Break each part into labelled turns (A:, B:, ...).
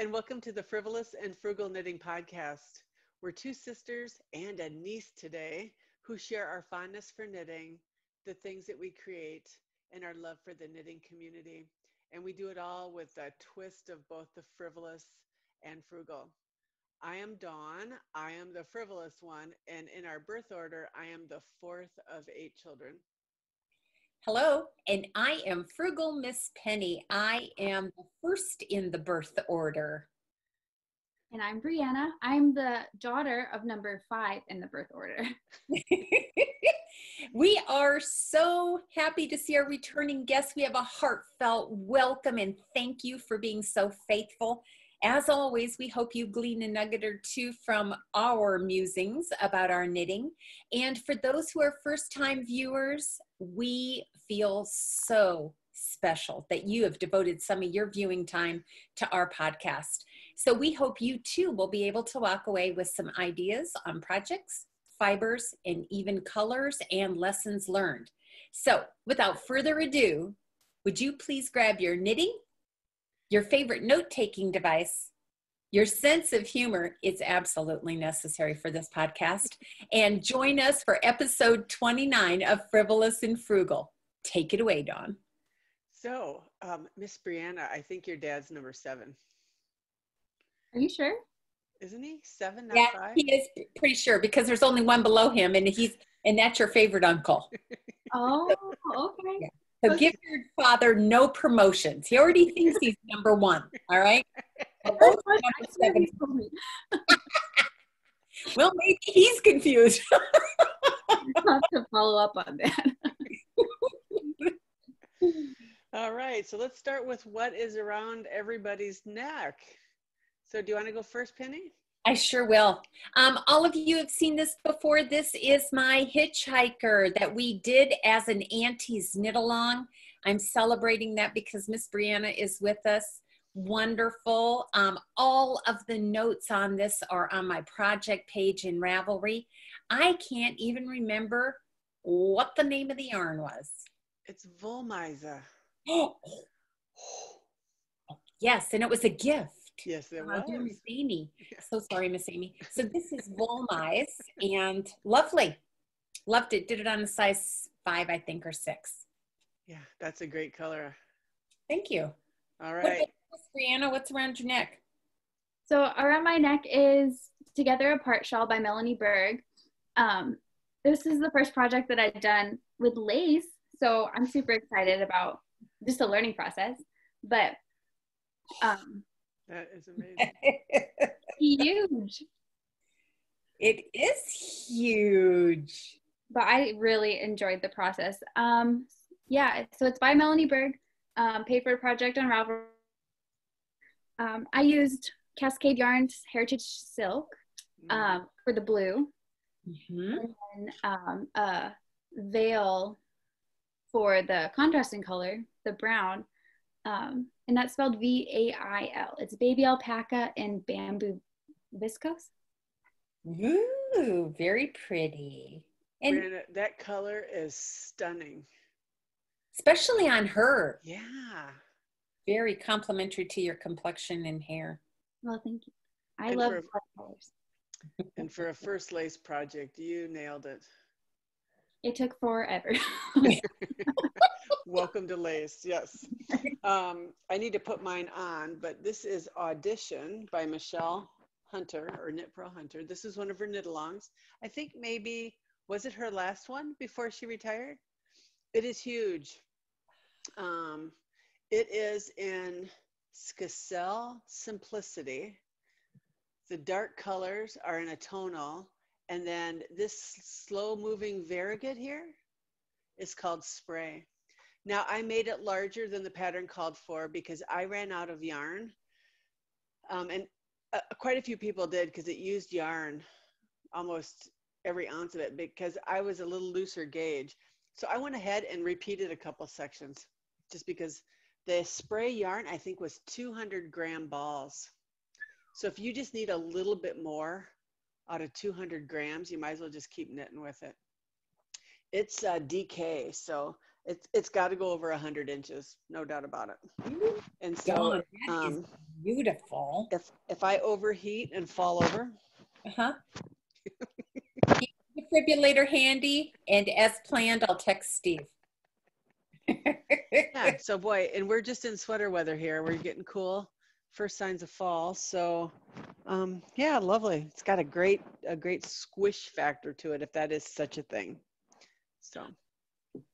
A: and welcome to the Frivolous and Frugal Knitting Podcast. We're two sisters and a niece today who share our fondness for knitting, the things that we create, and our love for the knitting community. And we do it all with a twist of both the frivolous and frugal. I am Dawn. I am the frivolous one, and in our birth order, I am the fourth of 8 children.
B: Hello, and I am Frugal Miss Penny. I am the first in the birth order.
C: And I'm Brianna. I'm the daughter of number 5 in the birth order.
B: We are so happy to see our returning guests. We have a heartfelt welcome and thank you for being so faithful. As always, we hope you glean a nugget or two from our musings about our knitting. And for those who are first-time viewers, we feel so special that you have devoted some of your viewing time to our podcast. So we hope you too will be able to walk away with some ideas on projects, fibers, and even colors and lessons learned. So without further ado, would you please grab your knitting, your favorite note-taking device, your sense of humor is absolutely necessary for this podcast, and join us for episode 29 of Frivolous and Frugal. Take it away, Dawn.
A: So, Miss Brianna, I think your dad's number 7.
C: Are you sure?
A: Isn't he? 7, not 5?
B: He is pretty sure because there's only one below him, and that's your favorite uncle.
C: Oh, okay.
B: Yeah. So give your father no promotions. He already thinks he's number 1. All right. Well, maybe he's confused.
C: I'll have to follow up on that.
A: All right. So let's start with what is around everybody's neck. So do you want to go first, Penny?
B: I sure will. All of you have seen this before. This is my Hitchhiker that we did as an auntie's knit along. I'm celebrating that because Miss Brianna is with us. Wonderful. All of the notes on this are on my project page in Ravelry. I can't even remember what the name of the yarn was.
A: It's Wollmeise.
B: Yes, and it was a gift.
A: Yes, it was.
B: Miss Amy. So sorry, Miss Amy. So this is Wollmeise and lovely. Loved it. Did it on a size 5, I think, or 6.
A: Yeah, that's a great color.
B: Thank you.
A: All right.
B: Miss Brianna, what's around your neck?
C: So around my neck is Together Apart shawl by Melanie Berg. This is the first project that I've done with lace, so I'm super excited about just the learning process. But
A: that is amazing.
C: Huge.
B: It is huge.
C: But I really enjoyed the process. Yeah, so it's by Melanie Berg, paid for a project on Ravelry. I used Cascade Yarns Heritage Silk for the blue, and then Vail for the contrasting color, the brown, and that's spelled V-A-I-L. It's baby alpaca and bamboo viscose.
B: Ooh, very pretty. And
A: Brianna, that color is stunning.
B: Especially on her.
A: Yeah.
B: Very complimentary to your complexion and hair.
C: Well, thank you. I love colors.
A: And for a first lace project, you nailed it.
C: It took forever.
A: Welcome to lace, yes. I need to put mine on, but this is Audition by Michelle Hunter, or Knit Pro Hunter. This is one of her knit-alongs. I think maybe, was it her last one before she retired? It is huge. It is in skacel simplicity. The dark colors are in a tonal, and then this slow-moving variegated here is called Spray. Now, I made it larger than the pattern called for because I ran out of yarn, and quite a few people did because it used yarn, almost every ounce of it, because I was a little looser gauge. So I went ahead and repeated a couple sections just because the spray yarn, I think, was 200-gram balls. So if you just need a little bit more out of 200 grams, you might as well just keep knitting with it. It's DK, so It's got to go over 100 inches, no doubt about it. And so
B: Dawn, that is beautiful.
A: if I overheat and fall over,
B: keep the defibrillator handy, and as planned, I'll text Steve.
A: yeah. So boy, and we're just in sweater weather here. We're getting cool. First signs of fall. So yeah, lovely. It's got a great squish factor to it, if that is such a thing. So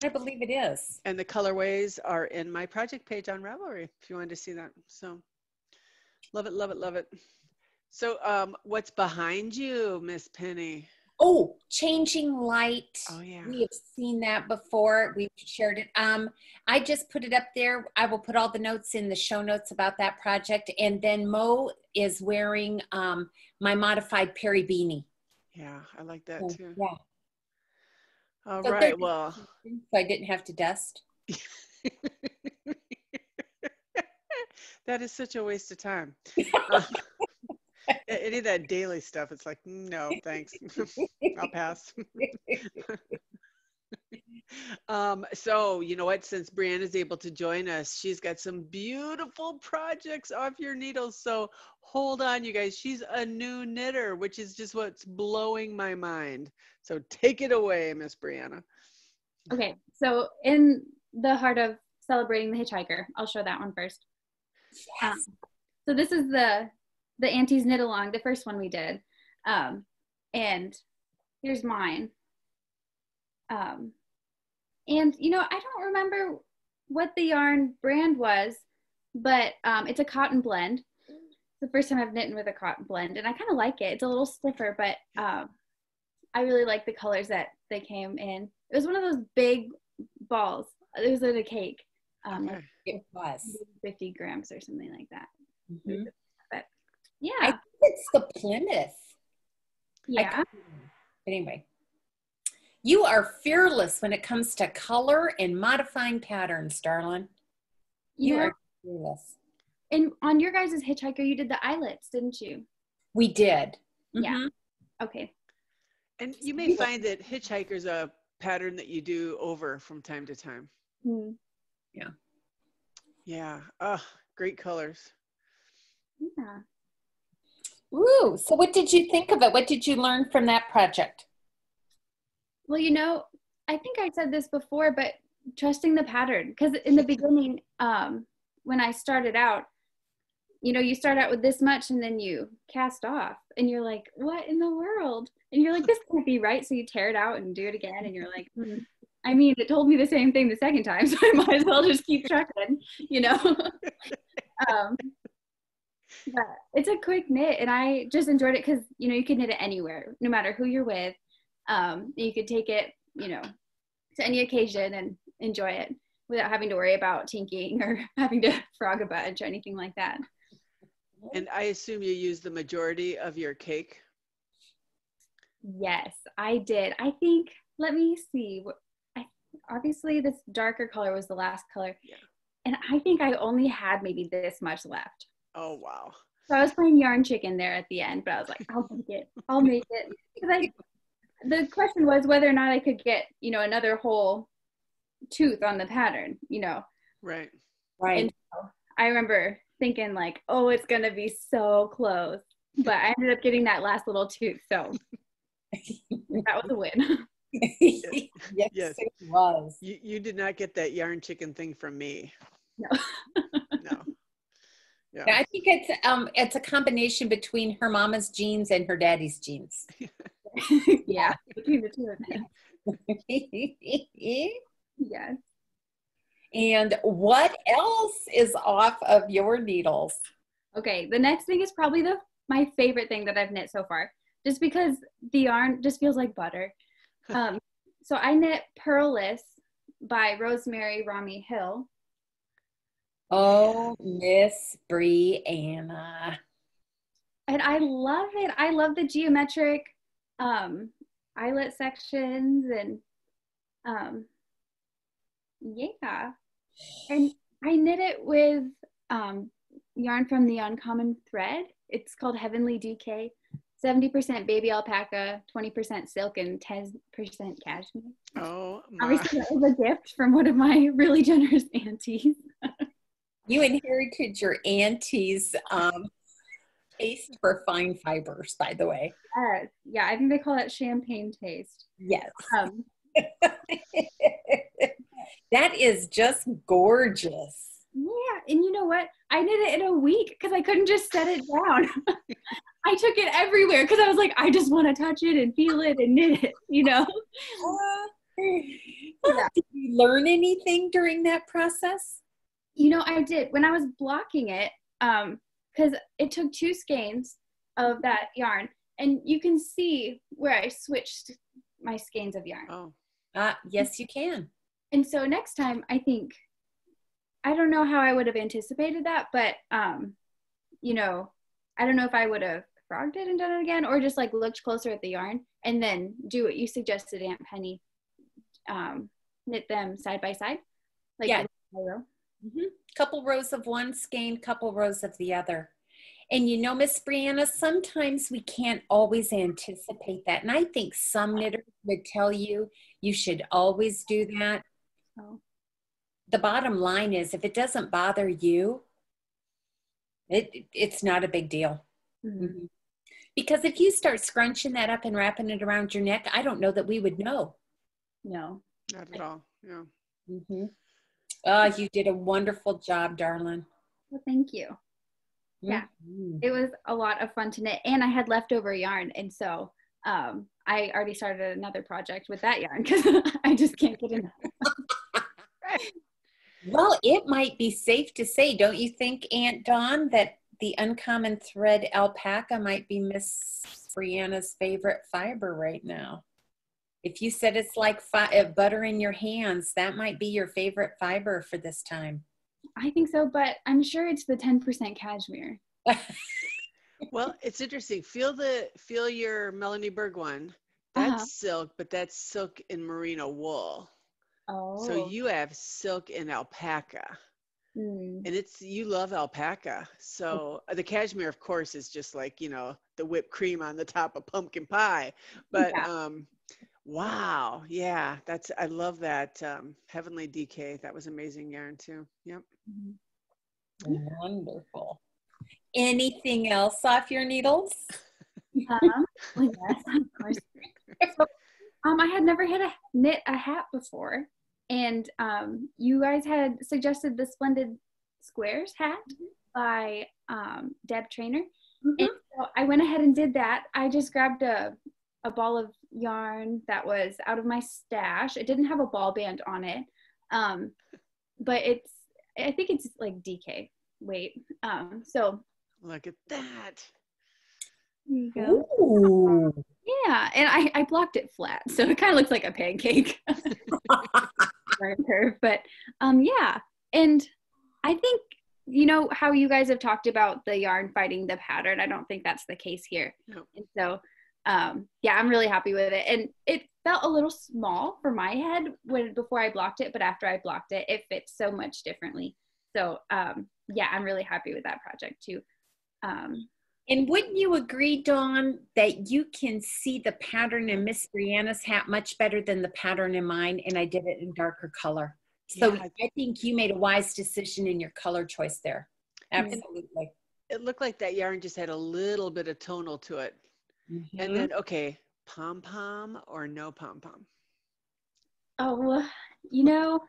B: I believe it is.
A: and the colorways are in my project page on Ravelry if you wanted to see that. So love it, love it, love it. So what's behind you, Miss Penny?
B: Oh, changing light.
A: Oh yeah.
B: We have seen that before. We've shared it. I just put it up there. I will put all the notes in the show notes about that project. And then Mo is wearing my modified Parry beanie.
A: Yeah, I like that too.
B: Yeah.
A: All
B: So
A: right. Well,
B: so I didn't have to dust.
A: that is such a waste of time. Any of that daily stuff, it's like, no, thanks. I'll pass. So you know what, since Brianna's able to join us, she's got some beautiful projects off your needles. So hold on, you guys. She's a new knitter, which is just what's blowing my mind. So take it away, Miss Brianna.
C: Okay, so in the heart of celebrating the Hitchhiker, I'll show that one first.
B: Yes.
C: So this is the Auntie's knit along, the first one we did. And here's mine. And you know, I don't remember what the yarn brand was, but it's a cotton blend. It's the first time I've knitted with a cotton blend, and I kind of like it. It's a little stiffer, but I really like the colors that they came in. It was one of those big balls. It was in a cake.
A: Okay.
B: It was
C: 50 grams or something like that.
B: Mm-hmm.
C: But yeah,
B: I think it's the Plymouth.
C: yeah.
B: Anyway, you are fearless when it comes to color and modifying patterns, darling. You are fearless.
C: And on your guys' Hitchhiker, you did the eyelets, didn't you?
B: We did.
C: Yeah.
B: Mm-hmm.
C: Okay.
A: And you may find that Hitchhiker's a pattern that you do over from time to time.
C: Hmm.
B: Yeah.
A: Yeah. Great colors.
C: Yeah.
B: Ooh, so what did you think of it? What did you learn from that project?
C: Well, you know, I think I said this before, but trusting the pattern. Because in the beginning, when I started out, you know, you start out with this much and then you cast off and you're like, what in the world? And you're like, this can't be right. So you tear it out and do it again. And you're like, I mean, it told me the same thing the second time. So I might as well just keep trucking, you know? But it's a quick knit and I just enjoyed it because, you know, you can knit it anywhere, no matter who you're with. You could take it, you know, to any occasion and enjoy it without having to worry about tinking or having to frog a bunch or anything like that.
A: And I assume you use the majority of your cake.
C: Yes, I did. I think, let me see. Obviously, this darker color was the last color.
A: Yeah.
C: And I think I only had maybe this much left.
A: Oh, wow.
C: So I was playing yarn chicken there at the end, but I was like, I'll make it. I'll make it. Because the question was whether or not I could get, you know, another whole tooth on the pattern, you know.
A: Right.
B: Right.
C: And so I remember thinking like, oh, it's going to be so close. But I ended up getting that last little tooth. So that was a win.
B: Yes, it was.
A: You did not get that yarn chicken thing from me.
C: No.
A: No. Yeah.
B: I think it's a combination between her mama's genes and her daddy's genes.
C: Yeah, between the two of them. Yes.
B: And what else is off of your needles?
C: Okay, the next thing is probably my favorite thing that I've knit so far, just because the yarn just feels like butter. So I knit Purless by Rosemary Romi Hill.
B: Oh, Miss Brianna.
C: And I love it. I love the geometric eyelet sections and yeah. And I knit it with yarn from the Uncommon Thread. It's called Heavenly DK. 70% baby alpaca, 20% silk, and 10% cashmere.
A: Oh my.
C: Obviously, that was a gift from one of my really generous aunties.
B: You inherited your auntie's taste for fine fibers, by the way.
C: Yeah, I think they call it champagne taste.
B: Yes. That is just gorgeous.
C: Yeah, and you know what? I did it in a week because I couldn't just set it down. I took it everywhere because I was like, I just want to touch it and feel it and knit it, you know?
B: Yeah. Did you learn anything during that process?
C: You know, I did. When I was blocking it, because it took 2 skeins of that yarn, and you can see where I switched my skeins of yarn.
A: Oh.
B: Yes, you can.
C: And so next time, I think, I don't know how I would have anticipated that, but, you know, I don't know if I would have frogged it and done it again, or just like looked closer at the yarn and then do what you suggested, Aunt Penny, knit them side by side. Like,
B: yeah. Couple rows of one skein, couple rows of the other. And you know, Miss Brianna, sometimes we can't always anticipate that. And I think some knitters would tell you, you should always do that.
C: Oh.
B: The bottom line is, if it doesn't bother you, it's not a big deal. Mm-hmm. Because if you start scrunching that up and wrapping it around your neck, I don't know that we would know.
C: No.
A: Not at all. Yeah.
B: Mm-hmm. Oh, you did a wonderful job, darling.
C: Well, thank you. Yeah, it was a lot of fun to knit, and I had leftover yarn, and so I already started another project with that yarn because I just can't get enough.
B: Well, it might be safe to say, don't you think, Aunt Dawn, that the uncommon thread alpaca might be Miss Brianna's favorite fiber right now? If you said it's like butter in your hands, that might be your favorite fiber for this time.
C: I think so, but I'm sure it's the 10% cashmere.
A: Well, it's interesting. Feel your Melanie Berg one. That's silk, but that's silk in merino wool.
C: Oh.
A: So you have silk in alpaca. And you love alpaca. So the cashmere, of course, is just like, you know, the whipped cream on the top of pumpkin pie. But wow. Yeah, I love that Heavenly DK. That was amazing yarn too. Yep.
B: Wonderful. Anything else off your needles?
C: Yes, of course. So, I had never knit a hat before, and you guys had suggested the Splendid Squares hat by Deb Trainor, and so I went ahead and did that. I just grabbed a ball of yarn that was out of my stash. It didn't have a ball band on it, but I think it's like DK weight. So
A: look at that.
C: There you go.
B: Ooh.
C: Yeah, and I blocked it flat, so it kind of looks like a pancake. But yeah, and I think, you know how you guys have talked about the yarn fighting the pattern. I don't think that's the case here.
A: No.
C: And so yeah, I'm really happy with it, and it felt a little small for my head before I blocked it, but after I blocked it, it fits so much differently. So yeah, I'm really happy with that project too.
B: And wouldn't you agree, Dawn, that you can see the pattern in Miss Brianna's hat much better than the pattern in mine, and I did it in darker color. So yeah. I think you made a wise decision in your color choice there. Absolutely.
A: It looked like that yarn just had a little bit of tonal to it. And then, okay, pom-pom or no pom-pom?
C: Oh, you know,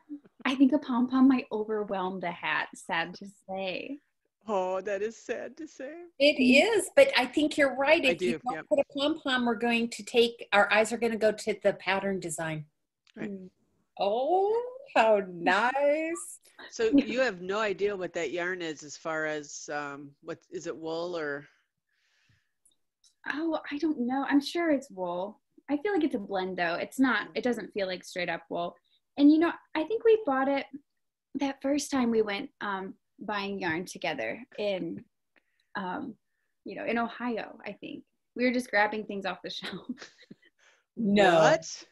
C: I think a pom-pom might overwhelm the hat, sad to say.
A: Oh, that is sad to say.
B: It is, but I think you're right. If you don't
A: yep.
B: put a pom-pom, our eyes are going to go to the pattern design.
A: Right.
B: Oh, how nice.
A: So you have no idea what that yarn is as far as, what is it, wool or?
C: Oh, I don't know. I'm sure it's wool. I feel like it's a blend though. It doesn't feel like straight up wool. And you know, I think we bought it that first time we went buying yarn together in, you know, in Ohio, I think. We were just grabbing things off the shelf.
B: No.
A: What?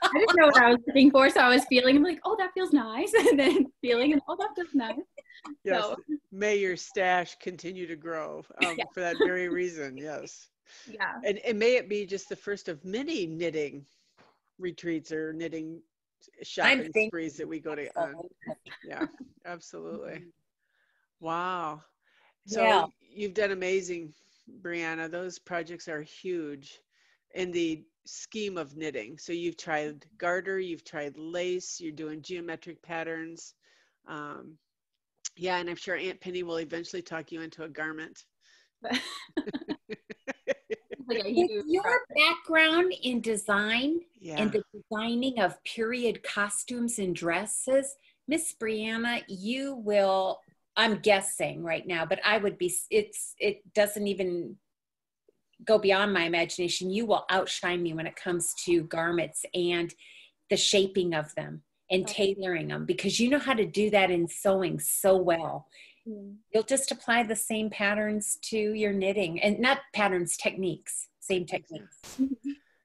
C: I didn't know what I was looking for, so I was feeling, I'm like, oh, that feels nice. And then feeling, oh, that feels nice.
A: Yes,
C: so.
A: May your stash continue to grow for that very reason, yes.
C: Yeah.
A: And may it be just the first of many knitting retreats or knitting shopping sprees that we go to on. Yeah, absolutely. Wow. So
B: Yeah.
A: you've done amazing, Brianna. Those projects are huge in the scheme of knitting. So you've tried garter, you've tried lace, you're doing geometric patterns. Yeah, and I'm sure Aunt Penny will eventually talk you into a garment.
B: With your background in design and
A: Yeah.
B: the designing of period costumes and dresses, Miss Brianna, you will, I'm guessing right now, but I would be, it doesn't even go beyond my imagination. You will outshine me when it comes to garments and the shaping of them and tailoring them, because you know how to do that in sewing so well. You'll just apply the same patterns to your knitting, and not patterns, techniques, same techniques.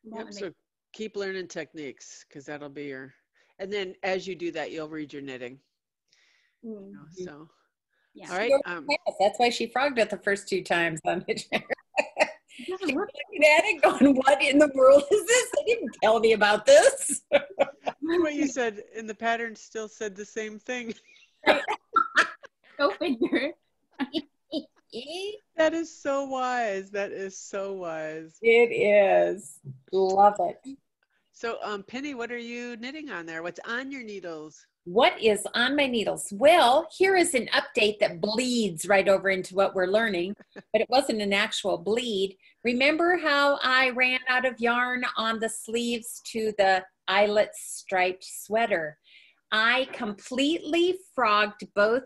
A: Yep, so keep learning techniques, because that'll be your, and then as you do that, you'll read your knitting. You know, so,
C: Yeah.
A: all right.
B: That's why she frogged it the first 2 times on Hitchhiker. She's looking at it going, what in the world is this? They didn't tell me about this.
A: What you said, and the pattern still said the same thing.
C: Go figure.
A: That is so wise. That is so wise.
B: It is. Love it.
A: So, Penny, what are you knitting on there? What's on your needles?
B: What is on my needles? Well, here is an update that bleeds right over into what we're learning, but it wasn't an actual bleed. Remember how I ran out of yarn on the sleeves to the eyelet striped sweater? I completely frogged both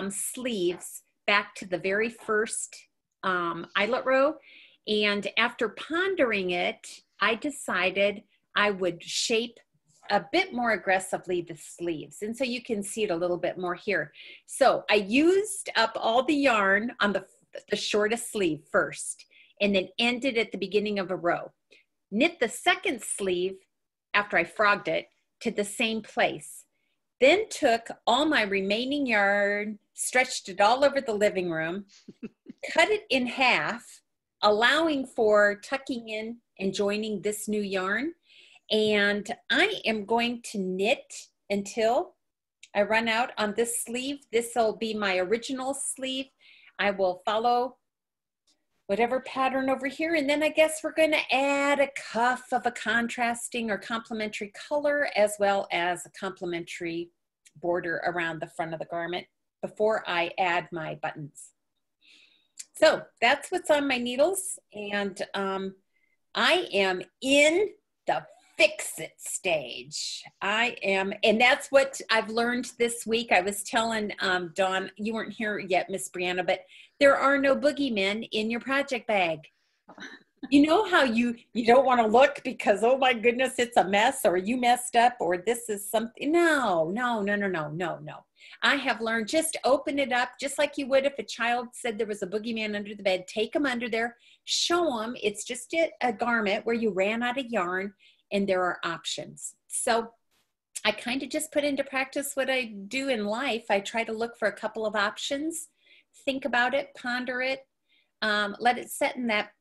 B: sleeves back to the very first eyelet row. And after pondering it, I decided I would shape a bit more aggressively the sleeves. And so you can see it a little bit more here. So I used up all the yarn on the shortest sleeve first, and then ended at the beginning of a row. Knit the second sleeve after I frogged it to the same place. Then took all my remaining yarn, stretched it all over the living room, cut it in half, allowing for tucking in and joining this new yarn. And I am going to knit until I run out on this sleeve. This will be my original sleeve. I will follow whatever pattern over here. And then I guess we're going to add a cuff of a contrasting or complementary color, as well as a complementary border around the front of the garment before I add my buttons. So that's what's on my needles. And I am in the fix it stage. I am, and that's what I've learned this week. I was telling Dawn, you weren't here yet, Miss Brianna, but there are no boogeymen in your project bag. You know how you don't want to look because, oh my goodness, it's a mess, or you messed up, or this is something. No. I have learned, just open it up, just like you would if a child said there was a boogeyman under the bed. Take them under there, show them it's just a garment where you ran out of yarn, and there are options. So I kind of just put into practice what I do in life. I try to look for a couple of options, think about it, ponder it, let it set in that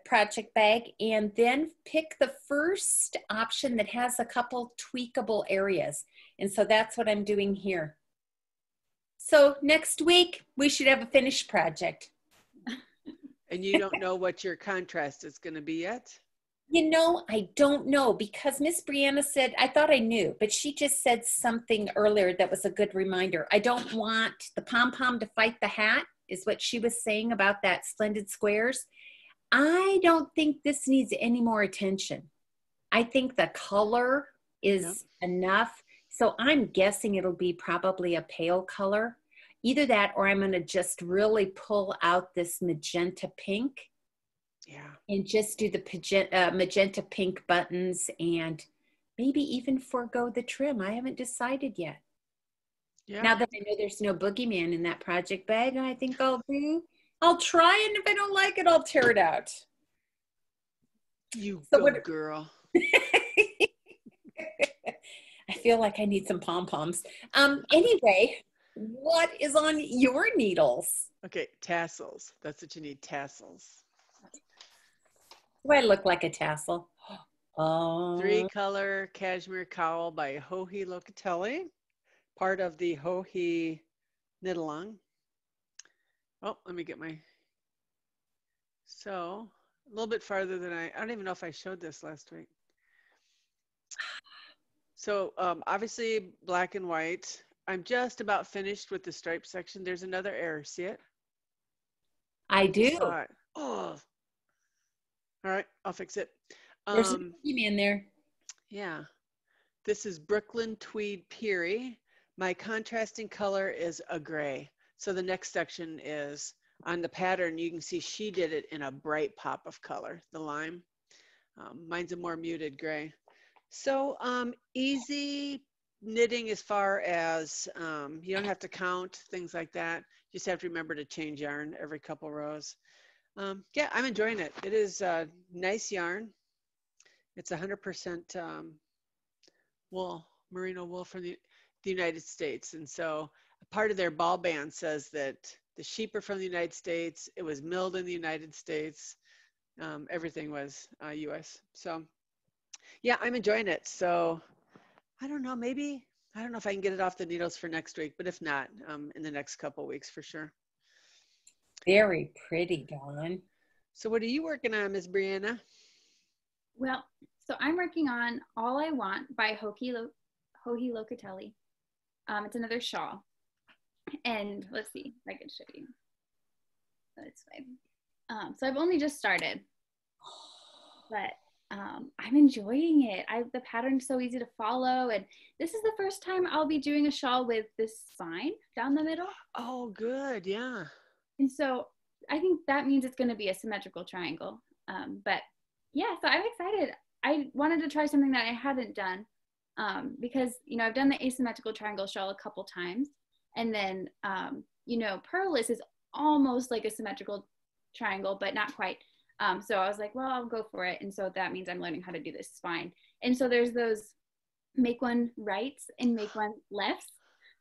B: project bag, and then pick the first option that has a couple tweakable areas. And so that's what I'm doing here. So next week, we should have a finished project.
A: And you don't know what your contrast is going to be yet?
B: You know, I don't know, because Miss Brianna said, I thought I knew, but she just said something earlier that was a good reminder. I don't want the pom-pom to fight the hat, is what she was saying about that Splendid Squares. I don't think this needs any more attention. I think the color is enough. So I'm guessing it'll be probably a pale color. Either that, or I'm going to just really pull out this magenta pink. Yeah. And just do the magenta pink buttons, and maybe even forego the trim. I haven't decided yet. Yeah. Now that I know there's no boogeyman in that project bag, I think I'll try, and if I don't like it, I'll tear it out.
A: You so good girl.
B: I feel like I need some pom-poms. Anyway, what is on your needles?
A: Okay, tassels. That's what you need, tassels.
B: Do I look like a tassel? Oh.
A: 3-color cashmere cowl by Joji Locatelli, part of the Joji knit along. Oh, let me get my, so a little bit farther than I don't even know if I showed this last week. So obviously black and white. I'm just about finished with the stripe section. There's another error, see it?
B: I do.
A: Saw it. Oh, all right, I'll fix it.
B: There's a in there.
A: Yeah, this is Brooklyn Tweed Parry. My contrasting color is a gray. So the next section is on the pattern. You can see she did it in a bright pop of color, the lime. Mine's a more muted gray. So easy knitting as far as you don't have to count, things like that. You just have to remember to change yarn every couple rows. Yeah, I'm enjoying it. It is nice yarn. It's 100% wool, merino wool from the United States. And so part of their ball band says that the sheep are from the United States. It was milled in the United States. Everything was US. So yeah, I'm enjoying it. So I don't know, maybe, I don't know if I can get it off the needles for next week, but if not, in the next couple of weeks for sure.
B: Very pretty, Dawn.
A: So what are you working on, Ms. Brianna?
C: Well, so I'm working on All I Want by Joji Locatelli. It's another shawl. And let's see if I can show you. This way. So I've only just started, but I'm enjoying it. The pattern's so easy to follow, and this is the first time I'll be doing a shawl with this spine down the middle.
A: Oh, good, yeah.
C: And so I think that means it's going to be a symmetrical triangle. But yeah, so I'm excited. I wanted to try something that I hadn't done because, you know, I've done the asymmetrical triangle shawl a couple times. And then, you know, Purless is almost like a symmetrical triangle, but not quite. So I was like, well, I'll go for it. And so that means I'm learning how to do this spine. And so there's those make one rights and make one lefts.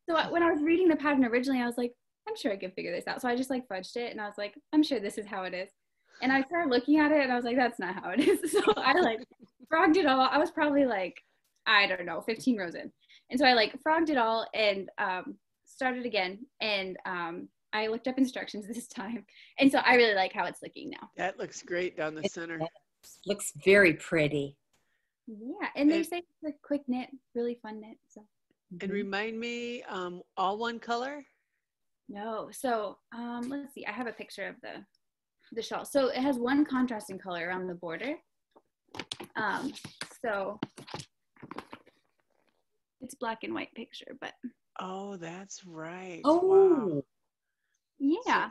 C: So when I was reading the pattern originally, I was like, I'm sure I can figure this out. So I just like fudged it and I was like, I'm sure this is how it is. And I started looking at it and I was like, that's not how it is. So I like frogged it all. I was probably like, I don't know, 15 rows in. And so I like frogged it all and started again. And I looked up instructions this time. And so I really like how it's looking now.
A: That looks great down the center.
B: Looks very pretty.
C: Yeah. And they say it's a quick knit, really fun knit. So.
A: And remind me, all one color?
C: No. So let's see. I have a picture of the shawl. So it has one contrasting color around the border. So it's black and white picture, but.
A: Oh, that's right.
B: Oh,
A: wow.
C: Yeah.
A: So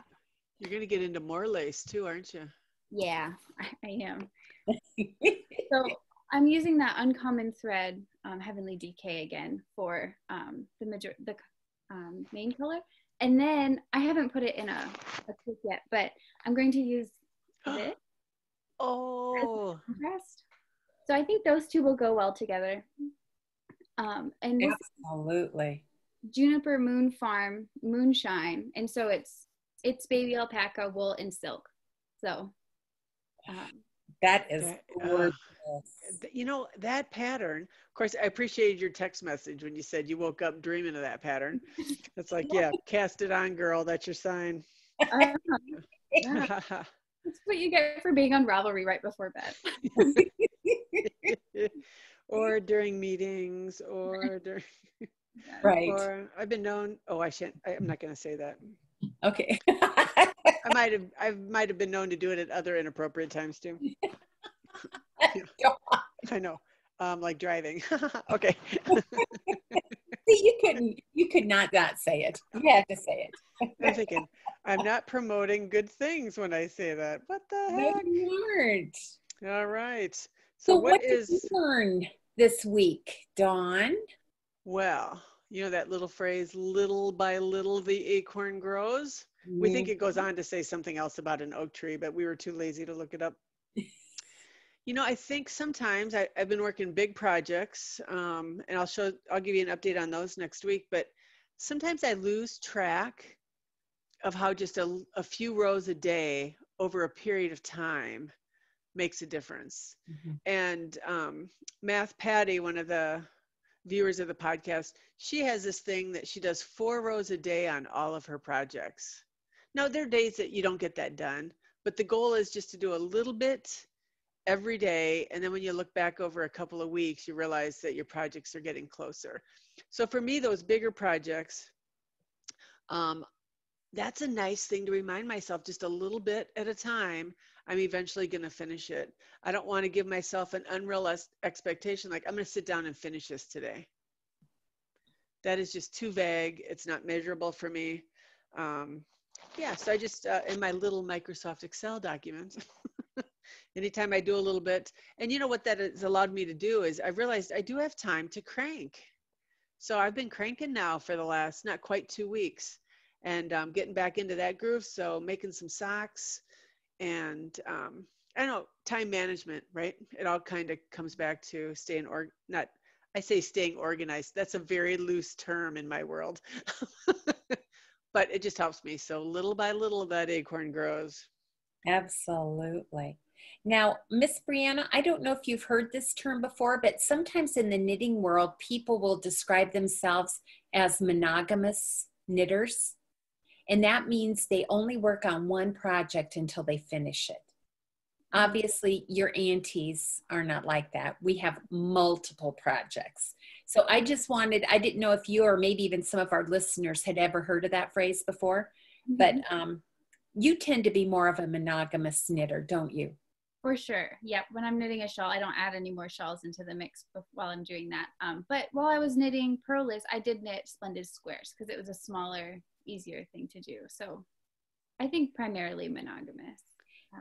A: you're going to get into more lace too, aren't you?
C: Yeah, I am. So I'm using that uncommon thread, Heavenly Decay again for the main color. And then I haven't put it in a clip yet, but I'm going to use this.
A: Oh.
C: As contrast. So I think those two will go well together. And this
B: absolutely.
C: Juniper Moon Farm Moonshine, and so it's baby alpaca, wool, and silk. So
B: that is gorgeous.
A: You know, that pattern, of course, I appreciated your text message when you said you woke up dreaming of that pattern. It's like, yeah, cast it on, girl. That's your sign.
C: Yeah. That's what you get for being on Ravelry right before bed.
A: Or during meetings, or during...
B: Right.
A: Or I've been known, I'm not going to say that.
B: Okay.
A: I might have been known to do it at other inappropriate times too. I know. Like driving. Okay.
B: See, you could not say it. You have to say it.
A: I'm thinking, I'm not promoting good things when I say that. What the heck?
B: No, you weren't.
A: All right.
B: So what did you learn this week, Dawn?
A: Well, you know that little phrase, little by little the acorn grows? Mm-hmm. We think it goes on to say something else about an oak tree, but we were too lazy to look it up. You know, I think sometimes I've been working big projects, and I'll give you an update on those next week, but sometimes I lose track of how just a few rows a day over a period of time makes a difference.
B: Mm-hmm.
A: And Math Patty, one of the viewers of the podcast, she has this thing that she does 4 rows a day on all of her projects. Now, there are days that you don't get that done, but the goal is just to do a little bit every day. And then when you look back over a couple of weeks, you realize that your projects are getting closer. So for me, those bigger projects, that's a nice thing to remind myself, just a little bit at a time, I'm eventually going to finish it. I don't want to give myself an unrealistic expectation, like I'm going to sit down and finish this today. That is just too vague. It's not measurable for me. Yeah, so I just, in my little Microsoft Excel document, anytime I do a little bit, and you know what that has allowed me to do is I've realized I do have time to crank. So I've been cranking now for the last, not quite 2 weeks, and getting back into that groove. So making some socks and I don't know, time management, right? It all kind of comes back to staying, I say staying organized. That's a very loose term in my world. But it just helps me. So little by little, that acorn grows.
B: Absolutely. Now, Miss Brianna, I don't know if you've heard this term before, but sometimes in the knitting world, people will describe themselves as monogamous knitters. And that means they only work on one project until they finish it. Obviously, your aunties are not like that. We have multiple projects. So I didn't know if you or maybe even some of our listeners had ever heard of that phrase before, but you tend to be more of a monogamous knitter, don't you?
C: For sure. Yep. When I'm knitting a shawl, I don't add any more shawls into the mix while I'm doing that. But while I was knitting Purless, I did knit Splendid squares because it was a smaller, easier thing to do. So I think primarily monogamous.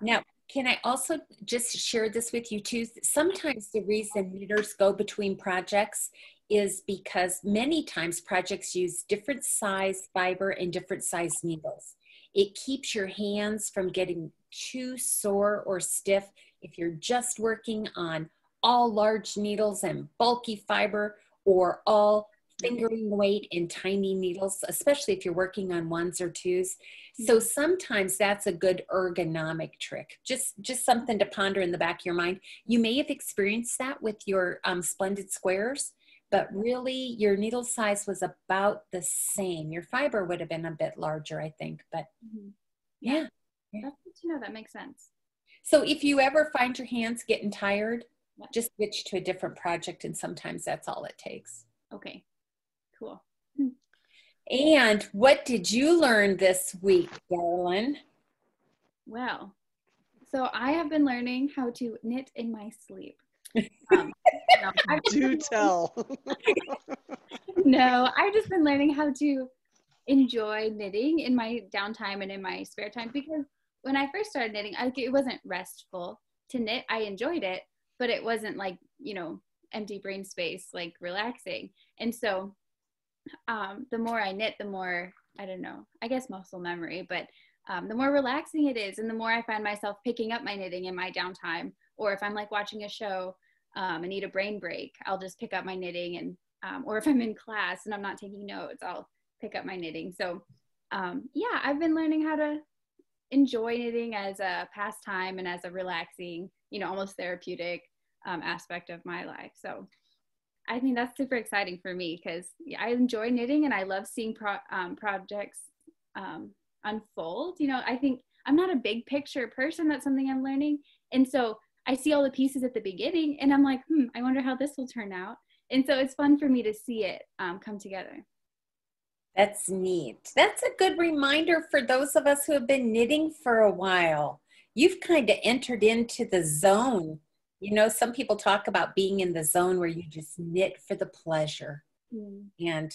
B: Now, can I also just share this with you too? Sometimes the reason knitters go between projects is because many times projects use different size fiber and different size needles. It keeps your hands from getting too sore or stiff if you're just working on all large needles and bulky fiber, or all fingering weight and tiny needles, especially if you're working on 1s or 2s. So sometimes that's a good ergonomic trick. Just something to ponder in the back of your mind. You may have experienced that with your Splendid squares, but really your needle size was about the same. Your fiber would have been a bit larger, I think, but yeah.
C: That's good to know. That makes sense.
B: So if you ever find your hands getting tired, just switch to a different project, and sometimes that's all it takes.
C: Okay, cool.
B: And what did you learn this week, darling?
C: Well, so I have been learning how to knit in my sleep.
A: Do tell.
C: No, I've just been learning how to enjoy knitting in my downtime and in my spare time, because when I first started knitting, it wasn't restful to knit. I enjoyed it, but it wasn't like, empty brain space, like relaxing. And so the more I knit, the more, I don't know, I guess muscle memory, but the more relaxing it is, and the more I find myself picking up my knitting in my downtime. Or if I'm like watching a show and need a brain break, I'll just pick up my knitting, and or if I'm in class and I'm not taking notes, I'll pick up my knitting. So yeah, I've been learning how to enjoy knitting as a pastime and as a relaxing, almost therapeutic aspect of my life. So I think that's super exciting for me, because I enjoy knitting and I love seeing projects unfold. I think I'm not a big picture person. That's something I'm learning. And so I see all the pieces at the beginning and I'm like, I wonder how this will turn out. And so it's fun for me to see it come together.
B: That's neat. That's a good reminder for those of us who have been knitting for a while. You've kind of entered into the zone. Some people talk about being in the zone where you just knit for the pleasure. And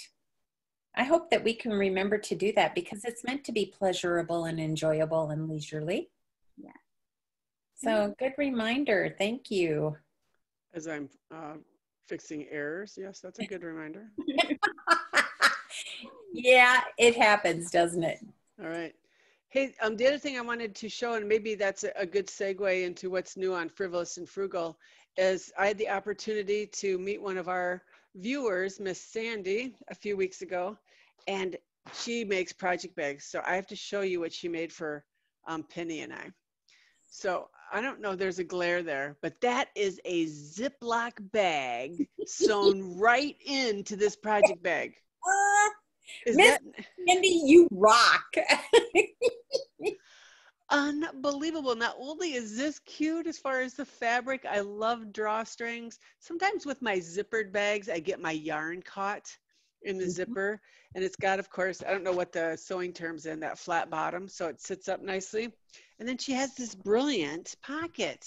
B: I hope that we can remember to do that, because it's meant to be pleasurable and enjoyable and leisurely.
C: Yeah.
B: So good reminder. Thank you.
A: As I'm fixing errors. Yes, that's a good reminder.
B: Yeah, it happens, doesn't it?
A: All right. Hey, the other thing I wanted to show, and maybe that's a good segue into what's new on Frivolous and Frugal, is I had the opportunity to meet one of our viewers, Miss Sandy, a few weeks ago, and she makes project bags. So I have to show you what she made for Penny and I. So I don't know, there's a glare there, but that is a Ziploc bag sewn right into this project bag. Is
B: Miss
A: that
B: Sandy, you rock.
A: unbelievable? Not only is this cute as far as the fabric, I love drawstrings. Sometimes with my zippered bags, I get my yarn caught in the zipper, and it's got, of course, I don't know what the sewing term's in, that flat bottom, so it sits up nicely. And then she has this brilliant pocket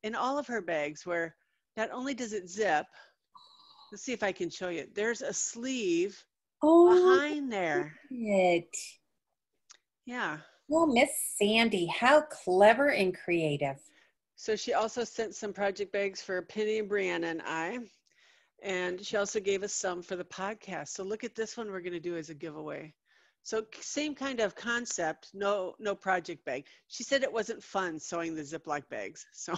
A: in all of her bags where not only does it zip, let's see if I can show you. There's a sleeve behind there.
B: It.
A: Yeah.
B: Well, Miss Sandy, how clever and creative.
A: So she also sent some project bags for Penny and Brianna and I. And she also gave us some for the podcast. So look at this one we're going to do as a giveaway. So same kind of concept, no project bag. She said it wasn't fun sewing the Ziploc bags. So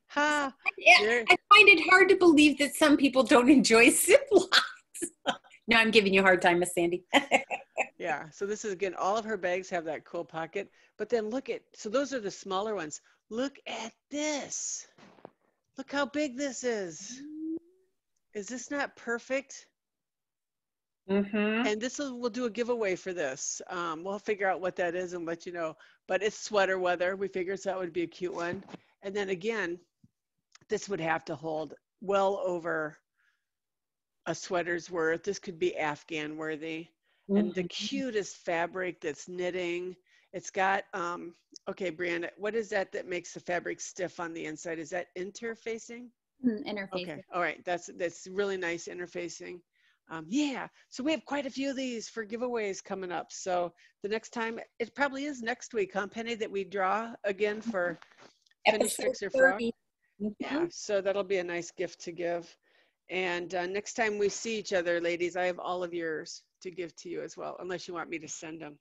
A: ha.
B: I find it hard to believe that some people don't enjoy Ziplocs. No, I'm giving you a hard time, Miss Sandy.
A: Yeah, so this is, again, all of her bags have that cool pocket. But then look at, so those are the smaller ones. Look at this. Look how big this is. Is this not perfect?
B: Mm-hmm.
A: And we'll do a giveaway for this. We'll figure out what that is and let you know. But it's sweater weather. We figured that would be a cute one. And then again, this would have to hold well over a sweater's worth. This could be Afghan worthy. And the cutest fabric that's knitting. It's got, okay, Brianna, what is that makes the fabric stiff on the inside? Is that interfacing?
C: Interfacing.
A: Okay, all right, that's really nice interfacing. Yeah, so we have quite a few of these for giveaways coming up. So the next time, it probably is next week, huh, Penny, that we draw again for Finish, Fix, or Frog? Yeah, so that'll be a nice gift to give. And next time we see each other, ladies, I have all of yours to give to you as well, unless you want me to send them.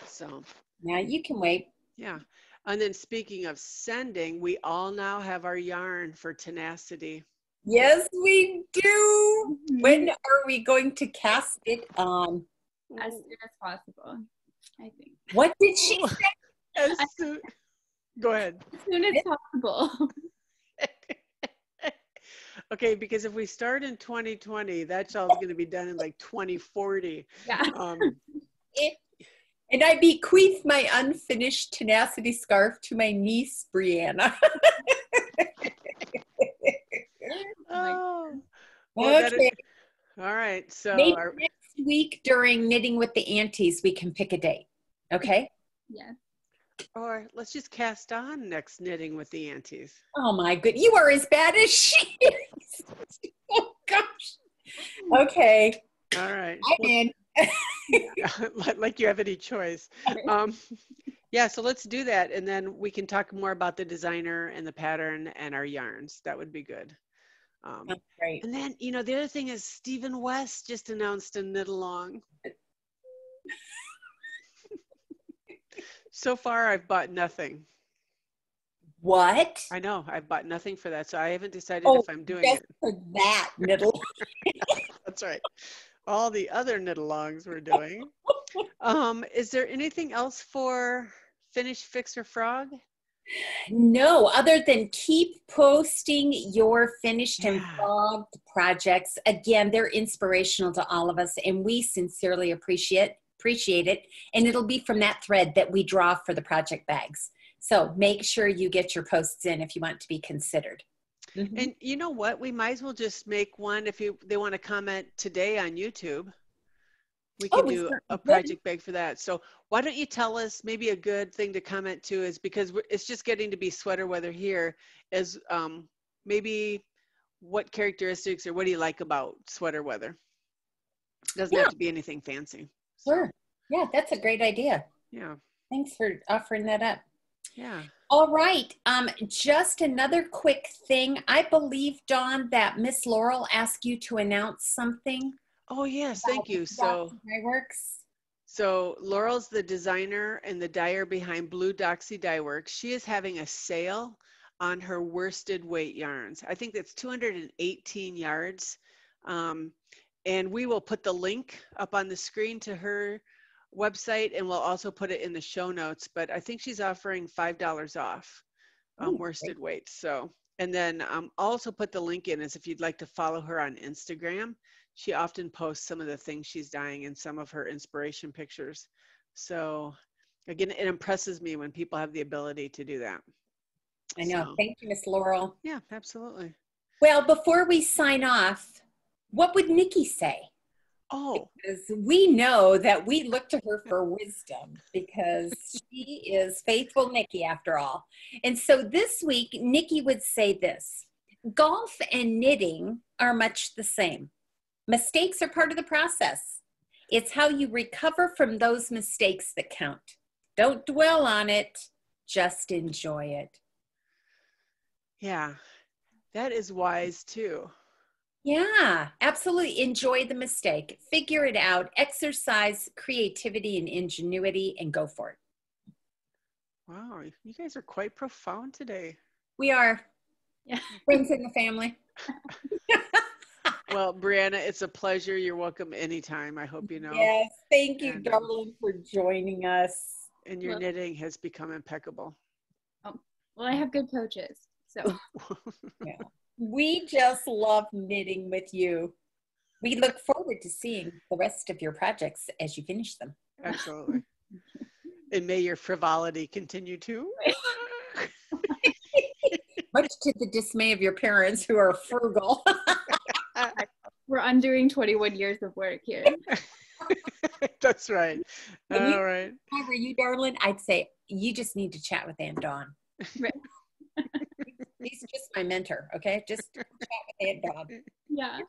A: So
B: yeah, you can wait.
A: Yeah. And then speaking of sending, we all now have our yarn for Tenacity.
B: Yes, we do. When are we going to cast it on?
C: As soon as possible, I think.
B: What did she say?
A: Go ahead.
C: As soon as possible.
A: Okay, because if we start in 2020, that shawl's going to be done in like 2040.
C: Yeah.
B: And I bequeath my unfinished Tenacity scarf to my niece, Brianna.
A: Oh, well,
B: okay.
A: All right. So
B: maybe next week during Knitting with the Aunties, we can pick a date. Okay?
C: Yeah.
A: Or let's just cast on next Knitting with the Aunties.
B: Oh my good. You are as bad as she is. Oh gosh. Okay.
A: All right.
B: I'm in.
A: Like you have any choice. Yeah, so let's do that. And then we can talk more about the designer and the pattern and our yarns. That would be good.
B: That's great.
A: And then, the other thing is Stephen West just announced a knit along. So far, I've bought nothing.
B: What?
A: I know, I've bought nothing for that. So I haven't decided if I'm doing it.
B: For that knit along.
A: That's right. All the other knit alongs we're doing. Is there anything else for Finish, Fix, or Frog?
B: No, other than keep posting your finished and frogged projects. Again, they're inspirational to all of us, and we sincerely appreciate it. And it'll be from that thread that we draw for the project bags. So make sure you get your posts in if you want to be considered. Mm-hmm.
A: And you know what? We might as well just make one if they want to comment today on YouTube. We can do a project bag for that. So why don't you tell us, maybe a good thing to comment to is, because it's just getting to be sweater weather here, is maybe what characteristics or what do you like about sweater weather? Doesn't have to be anything fancy.
B: Sure. Yeah, that's a great idea.
A: Yeah.
B: Thanks for offering that up.
A: Yeah.
B: All right. Just another quick thing. I believe, Dawn, that Miss Laurel asked you to announce something.
A: Oh, yes. Thank you. So Laurel's the designer and the dyer behind Blue Doxy Dye Works. She is having a sale on her worsted weight yarns. I think that's 218 yards. And we will put the link up on the screen to her website, and we'll also put it in the show notes, but I think she's offering $5 off
B: Ooh,
A: worsted
B: great.
A: weights. So, and then I'll also put the link in as if you'd like to follow her on Instagram. She often posts some of the things she's dyeing and some of her inspiration pictures. So again, it impresses me when people have the ability to do that.
B: I know.
A: So,
B: Thank you, Miss Laurel.
A: yeah, absolutely.
B: Well, before we sign off, what would Nikki say?
A: Oh,
B: Because we know that we look to her for wisdom because she is faithful Nikki after all. And so this week, Nikki would say this: golf and knitting are much the same. Mistakes are part of the process. It's how you recover from those mistakes that count. Don't dwell on it, just enjoy it.
A: yeah, that is wise too.
B: Yeah, absolutely. Enjoy the mistake. Figure it out. Exercise creativity and ingenuity and go for it.
A: Wow, you guys are quite profound today.
B: We are
C: Yeah.
B: friends in the family.
A: Well, Brianna, it's a pleasure. You're welcome anytime. I hope you know.
B: Yes, thank you,
A: And,
B: darling, for joining us.
A: And your
C: Well-
A: knitting has become impeccable.
C: Well, I have good coaches, so.
B: Yeah. We just love knitting with you. We look forward to seeing the rest of your projects as you finish them.
A: Absolutely. And may your frivolity continue too.
B: Much to the dismay of your parents who are frugal.
C: We're undoing 21 years of work here.
A: That's right.
B: When you-
A: All right.
B: If I were you, darling, I'd say you just need to chat with Aunt Dawn.
C: Right.
B: He's just my mentor, okay? Just chat with Aunt Dawn.
C: Yeah.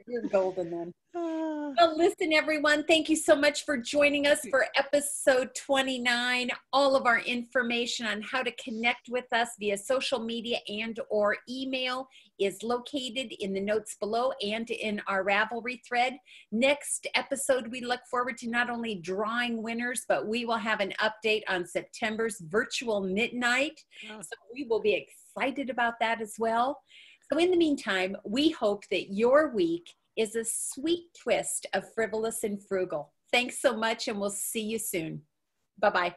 B: You're golden then.
A: Ah,
B: Well, listen, everyone, thank you so much for joining us for episode 29. All of our information on how to connect with us via social media and or email is located in the notes below and in our Ravelry thread. Next episode, we look forward to not only drawing winners, but we will have an update on September's virtual knit night.
A: oh,
B: So we will be excited about that as well. So in the meantime, we hope that your week is a sweet twist of frivolous and frugal. Thanks so much, and we'll see you soon. Bye-bye.